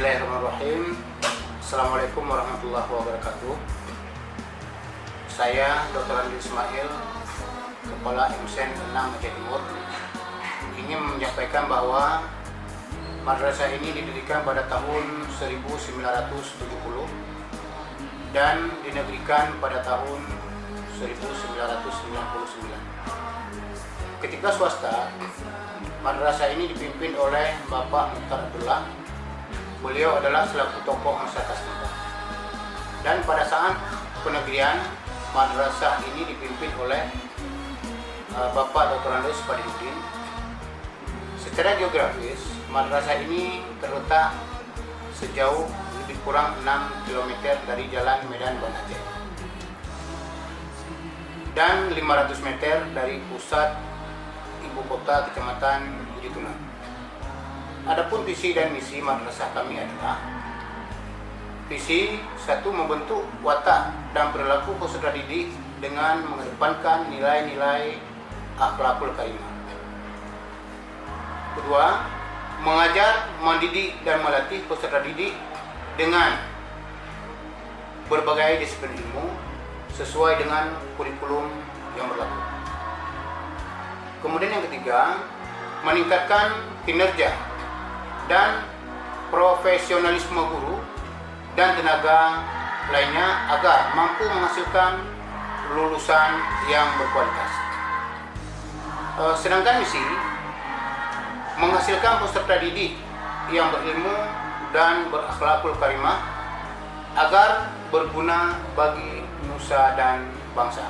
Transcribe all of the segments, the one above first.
Bismillahirrahmanirrahim. Assalamualaikum warahmatullahi wabarakatuh. Saya Dr. Andi Ismail, Kepala MSN 6 Aceh Timur, ingin menyampaikan bahwa madrasah ini didirikan pada tahun 1970 dan dinegrikan pada tahun 1999. Ketika swasta, madrasah ini dipimpin oleh Bapak Mukhtar Abdullah. Beliau adalah selaku tokoh masyarakat setempat. Dan pada saat penegrian, madrasah ini dipimpin oleh Bapak Dr. Andus Padidudin. Secara geografis, madrasah ini terletak sejauh lebih kurang 6 km dari Jalan Medan Banda Aceh dan 500 meter dari pusat ibu kota Kecamatan Bukit Tuna. Adapun visi dan misi madrasah kami adalah: visi 1, membentuk watak dan perilaku peserta didik dengan mengedepankan nilai-nilai akhlakul karimah. Kedua, mengajar, mendidik dan melatih peserta didik dengan berbagai disiplin ilmu sesuai dengan kurikulum yang berlaku. Kemudian yang ketiga, meningkatkan kinerja dan profesionalisme guru dan tenaga lainnya agar mampu menghasilkan lulusan yang berkualitas. Sedangkan misi, menghasilkan peserta didik yang berilmu dan berakhlakul karimah agar berguna bagi nusa dan bangsa.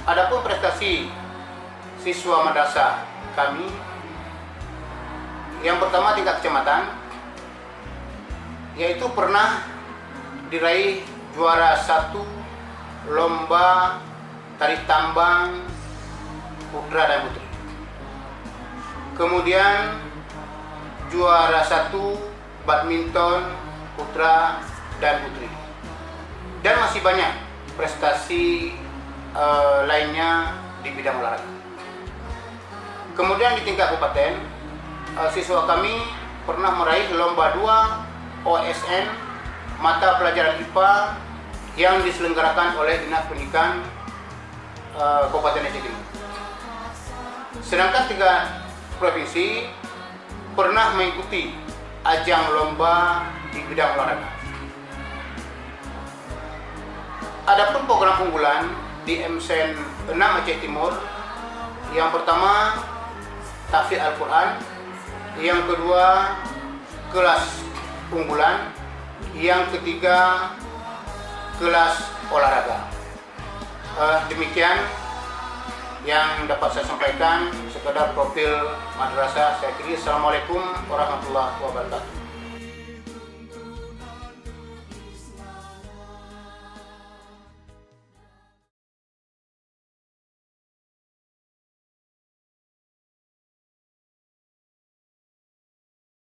Adapun prestasi siswa madrasah kami, yang pertama tingkat kecamatan, yaitu pernah diraih juara 1 lomba tarik tambang putra dan putri. Kemudian juara 1 badminton putra dan putri. Dan masih banyak prestasi lainnya di bidang olahraga. Kemudian di tingkat kabupaten, siswa kami pernah meraih lomba 2 OSN mata pelajaran IPA yang diselenggarakan oleh Dinas Pendidikan Kabupaten Aceh Timur. Sedangkan 3 provinsi pernah mengikuti ajang lomba di bidang olahraga. Adapun program unggulan di MSN 6 Aceh Timur, yang pertama tahfidz Al-Quran, yang kedua kelas unggulan, yang ketiga kelas olahraga. Demikian yang dapat saya sampaikan sekedar profil madrasah saya kira. Assalamualaikum warahmatullahi wabarakatuh.